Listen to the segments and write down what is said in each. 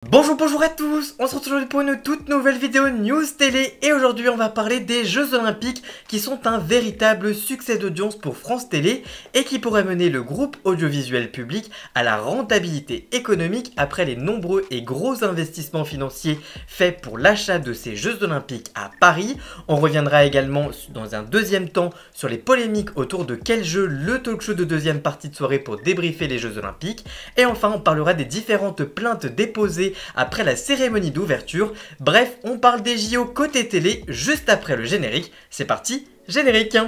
Bonjour à tous, on se retrouve aujourd'hui pour une toute nouvelle vidéo news télé et aujourd'hui on va parler des Jeux Olympiques qui sont un véritable succès d'audience pour France Télé et qui pourraient mener le groupe audiovisuel public à la rentabilité économique après les nombreux et gros investissements financiers faits pour l'achat de ces Jeux Olympiques à Paris. On reviendra également dans un deuxième temps sur les polémiques autour de quel jeu, le talk show de deuxième partie de soirée pour débriefer les Jeux Olympiques et enfin on parlera des différentes plaintes déposées après la cérémonie d'ouverture. Bref, on parle des JO côté télé juste après le générique. C'est parti, générique!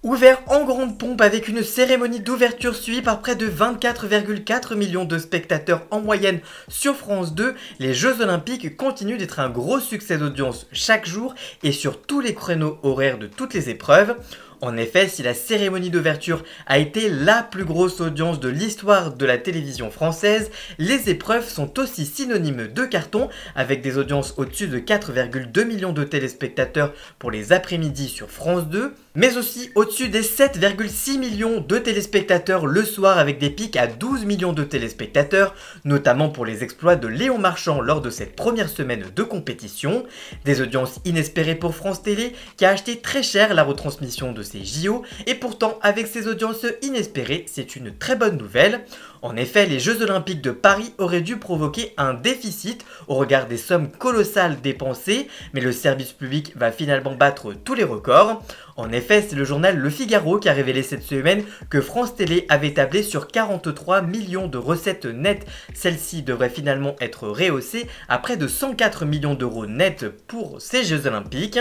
Ouvert en grande pompe avec une cérémonie d'ouverture suivie par près de 24,4 millions de spectateurs en moyenne sur France 2, les Jeux Olympiques continuent d'être un gros succès d'audience chaque jour et sur tous les créneaux horaires de toutes les épreuves. En effet, si la cérémonie d'ouverture a été la plus grosse audience de l'histoire de la télévision française, les épreuves sont aussi synonymes de carton, avec des audiences au-dessus de 4,2 millions de téléspectateurs pour les après-midi sur France 2, mais aussi au-dessus des 7,6 millions de téléspectateurs le soir avec des pics à 12 millions de téléspectateurs, notamment pour les exploits de Léon Marchand lors de cette première semaine de compétition. Des audiences inespérées pour France Télé qui a acheté très cher la retransmission de ces JO et pourtant avec ces audiences inespérées, c'est une très bonne nouvelle. En effet, les Jeux Olympiques de Paris auraient dû provoquer un déficit au regard des sommes colossales dépensées, mais le service public va finalement battre tous les records. En effet, c'est le journal Le Figaro qui a révélé cette semaine que France Télé avait tablé sur 43 millions de recettes nettes. Celles-ci devraient finalement être rehaussées à près de 104 millions d'euros nets pour ces Jeux Olympiques.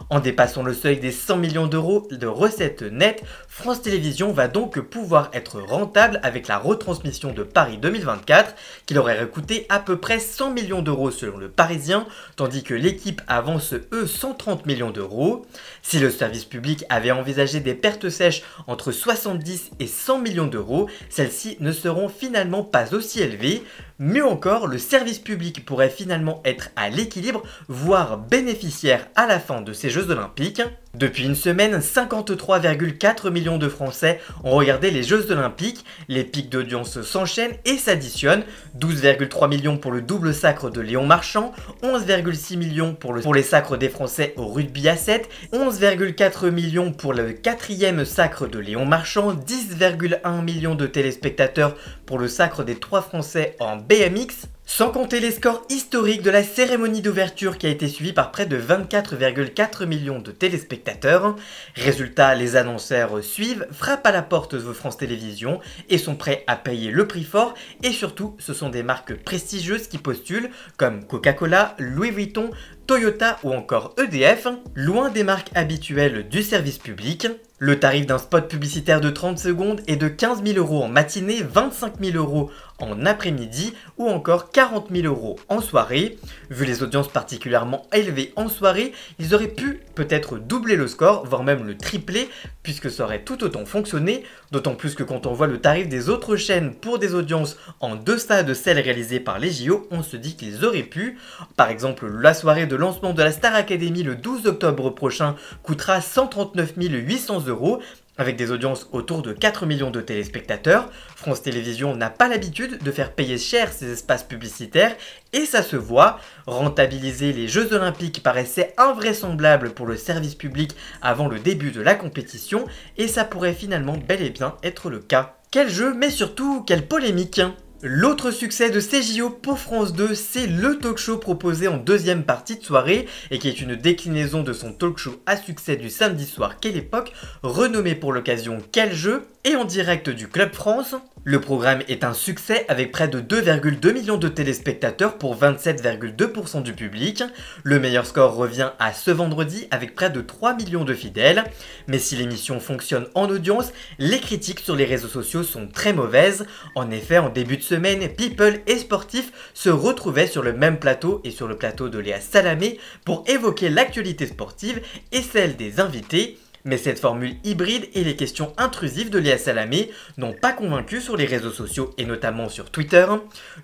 En dépassant le seuil des 100 millions d'euros de recettes nettes, France Télévisions va donc pouvoir être rentable avec la retransmission de Paris 2024 qui leur aurait coûté à peu près 100 millions d'euros selon le Parisien, tandis que l'équipe avance eux 130 millions d'euros. Si le service public avait envisagé des pertes sèches entre 70 et 100 millions d'euros, celles-ci ne seront finalement pas aussi élevées. Mieux encore, le service public pourrait finalement être à l'équilibre, voire bénéficiaire à la fin de ces Jeux Olympiques. Depuis une semaine, 53,4 millions de Français ont regardé les Jeux Olympiques. Les pics d'audience s'enchaînent et s'additionnent. 12,3 millions pour le double sacre de Léon Marchand, 11,6 millions pour les sacres des Français au rugby à 7, 11,4 millions pour le quatrième sacre de Léon Marchand, 10,1 millions de téléspectateurs pour le sacre des 3 Français en BMX. Sans compter les scores historiques de la cérémonie d'ouverture qui a été suivie par près de 24,4 millions de téléspectateurs. Résultat, les annonceurs suivent, frappent à la porte de France Télévisions et sont prêts à payer le prix fort et surtout ce sont des marques prestigieuses qui postulent comme Coca-Cola, Louis Vuitton, Toyota ou encore EDF, loin des marques habituelles du service public. Le tarif d'un spot publicitaire de 30 secondes est de 15 000 € en matinée, 25 000 € en après-midi ou encore 40 000 € en soirée. Vu les audiences particulièrement élevées en soirée, ils auraient pu peut-être doubler le score, voire même le tripler, puisque ça aurait tout autant fonctionné, d'autant plus que quand on voit le tarif des autres chaînes pour des audiences en deçà de celles réalisées par les JO, on se dit qu'ils auraient pu. Par exemple, la soirée de lancement de la Star Academy le 12 octobre prochain coûtera 139 800 €, avec des audiences autour de 4 millions de téléspectateurs. France Télévisions n'a pas l'habitude de faire payer cher ses espaces publicitaires et ça se voit. Rentabiliser les Jeux Olympiques paraissait invraisemblable pour le service public avant le début de la compétition et ça pourrait finalement bel et bien être le cas. Quel jeu, mais surtout quelle polémique! L'autre succès de ces JO pour France 2, c'est le talk show proposé en deuxième partie de soirée et qui est une déclinaison de son talk show à succès du samedi soir Quelle époque, renommé pour l'occasion Quel jeu et en direct du Club France. Le programme est un succès avec près de 2,2 millions de téléspectateurs pour 27,2% du public. Le meilleur score revient à ce vendredi avec près de 3 millions de fidèles. Mais si l'émission fonctionne en audience, les critiques sur les réseaux sociaux sont très mauvaises. En effet, en début de semaine, People et Sportif se retrouvaient sur le même plateau et sur le plateau de Léa Salamé pour évoquer l'actualité sportive et celle des invités. Mais cette formule hybride et les questions intrusives de Léa Salamé n'ont pas convaincu sur les réseaux sociaux et notamment sur Twitter.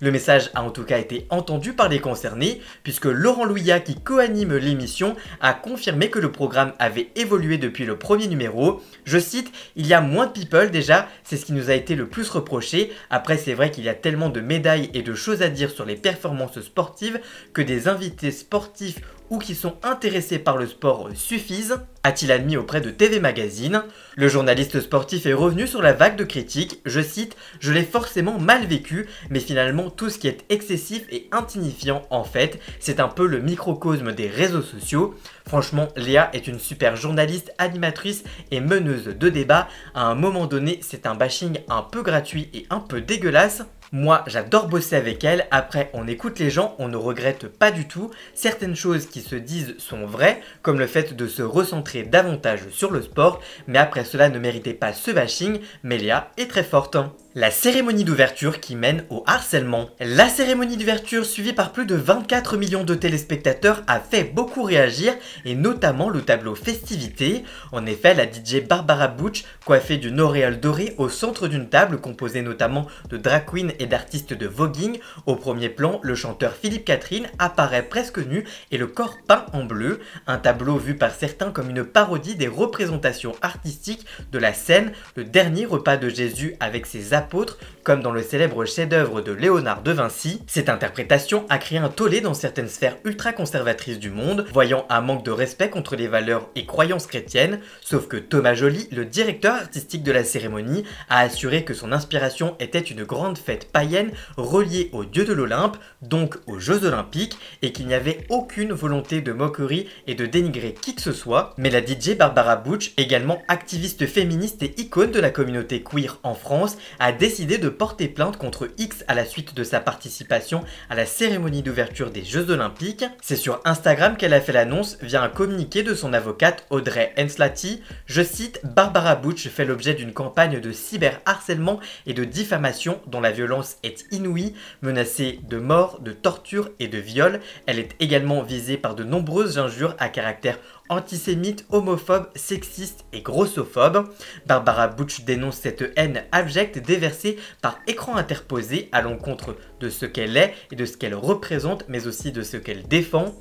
Le message a en tout cas été entendu par les concernés puisque Laurent Louia, qui co-anime l'émission, a confirmé que le programme avait évolué depuis le premier numéro. Je cite, il y a moins de people déjà, c'est ce qui nous a été le plus reproché. Après c'est vrai qu'il y a tellement de médailles et de choses à dire sur les performances sportives que des invités sportifs ou qui sont intéressés par le sport suffisent, a-t-il admis auprès de TV Magazine. Le journaliste sportif est revenu sur la vague de critiques, je cite, « Je l'ai forcément mal vécu, mais finalement tout ce qui est excessif et insignifiant en fait, c'est un peu le microcosme des réseaux sociaux. Franchement, Léa est une super journaliste, animatrice et meneuse de débat. À un moment donné, c'est un bashing un peu gratuit et un peu dégueulasse. Moi, j'adore bosser avec elle. Après, on écoute les gens, on ne regrette pas du tout. Certaines choses qui se disent sont vraies, comme le fait de se recentrer davantage sur le sport, mais après cela ne méritait pas ce bashing, mais Léa est très forte. La cérémonie d'ouverture qui mène au harcèlement. La cérémonie d'ouverture suivie par plus de 24 millions de téléspectateurs a fait beaucoup réagir et notamment le tableau festivité. En effet, la DJ Barbara Butch, coiffée d'une auréole dorée au centre d'une table composée notamment de drag queens et d'artistes de voguing. Au premier plan, le chanteur Philippe Catherine apparaît presque nu et le corps peint en bleu. Un tableau vu par certains comme une parodie des représentations artistiques de la scène, le dernier repas de Jésus avec ses apôtres, comme dans le célèbre chef-d'œuvre de Léonard de Vinci. Cette interprétation a créé un tollé dans certaines sphères ultra-conservatrices du monde, voyant un manque de respect contre les valeurs et croyances chrétiennes, sauf que Thomas Joly, le directeur artistique de la cérémonie, a assuré que son inspiration était une grande fête païenne reliée au dieu de l'Olympe, donc aux Jeux Olympiques, et qu'il n'y avait aucune volonté de moquerie et de dénigrer qui que ce soit. Mais la DJ Barbara Butch, également activiste féministe et icône de la communauté queer en France, a décidé de porter plainte contre X à la suite de sa participation à la cérémonie d'ouverture des Jeux Olympiques. C'est sur Instagram qu'elle a fait l'annonce via un communiqué de son avocate Audrey Enslati. Je cite, Barbara Butch fait l'objet d'une campagne de cyberharcèlement et de diffamation dont la violence est inouïe, menacée de mort, de torture et de viol. Elle est également visée par de nombreuses injures à caractère antisémite, homophobe, sexiste et grossophobe. Barbara Butch dénonce cette haine abjecte déversée par écran interposé à l'encontre de ce qu'elle est et de ce qu'elle représente, mais aussi de ce qu'elle défend.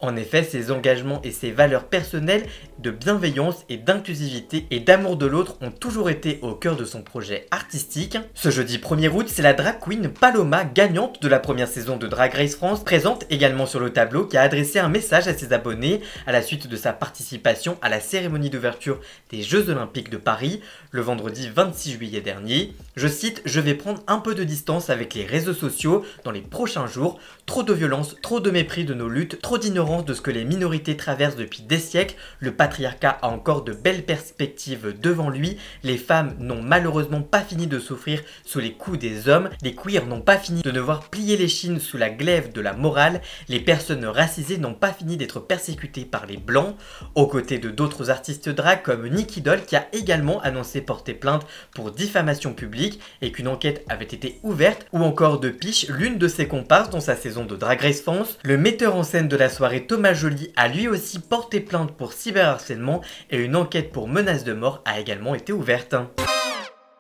En effet, ses engagements et ses valeurs personnelles de bienveillance et d'inclusivité et d'amour de l'autre ont toujours été au cœur de son projet artistique. Ce jeudi 1er août, c'est la drag queen Paloma, gagnante de la première saison de Drag Race France, présente également sur le tableau, qui a adressé un message à ses abonnés à la suite de sa participation à la cérémonie d'ouverture des Jeux Olympiques de Paris le vendredi 26 juillet dernier. Je cite, « Je vais prendre un peu de distance avec les réseaux sociaux dans les prochains jours. Trop de violence, trop de mépris de nos luttes, trop d'ignorance de ce que les minorités traversent depuis des siècles. Le patriarcat a encore de belles perspectives devant lui. Les femmes n'ont malheureusement pas fini de souffrir sous les coups des hommes. Les queers n'ont pas fini de devoir plier les chines sous la glaive de la morale. Les personnes racisées n'ont pas fini d'être persécutées par les blancs. » Aux côtés de d'autres artistes drag comme Nicky Doll, qui a également annoncé porter plainte pour diffamation publique et qu'une enquête avait été ouverte, ou encore de Piche, l'une de ses comparses dans sa saison de Drag Race France. Le metteur en scène de la soirée Thomas Joly a lui aussi porté plainte pour cyberharcèlement et une enquête pour menace de mort a également été ouverte.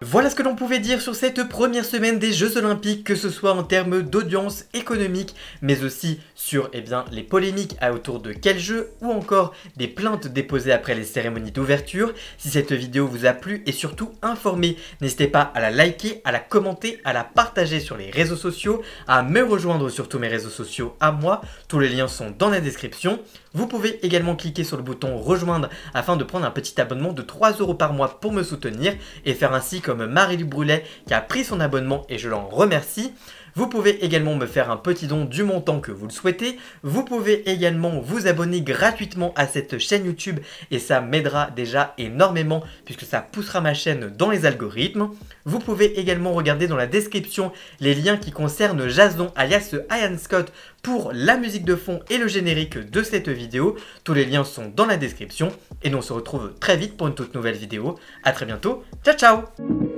Voilà ce que l'on pouvait dire sur cette première semaine des Jeux Olympiques, que ce soit en termes d'audience économique, mais aussi sur les polémiques autour de quel jeu, ou encore des plaintes déposées après les cérémonies d'ouverture. Si cette vidéo vous a plu et surtout informé, n'hésitez pas à la liker, à la commenter, à la partager sur les réseaux sociaux, à me rejoindre sur tous mes réseaux sociaux à moi, tous les liens sont dans la description. Vous pouvez également cliquer sur le bouton rejoindre afin de prendre un petit abonnement de 3 € par mois pour me soutenir et faire ainsi comme Marie-Lou Brulet qui a pris son abonnement et je l'en remercie. Vous pouvez également me faire un petit don du montant que vous le souhaitez. Vous pouvez également vous abonner gratuitement à cette chaîne YouTube et ça m'aidera déjà énormément puisque ça poussera ma chaîne dans les algorithmes. Vous pouvez également regarder dans la description les liens qui concernent Jason alias Ian Scott pour la musique de fond et le générique de cette vidéo. Tous les liens sont dans la description et nous on se retrouve très vite pour une toute nouvelle vidéo. A très bientôt, ciao ciao!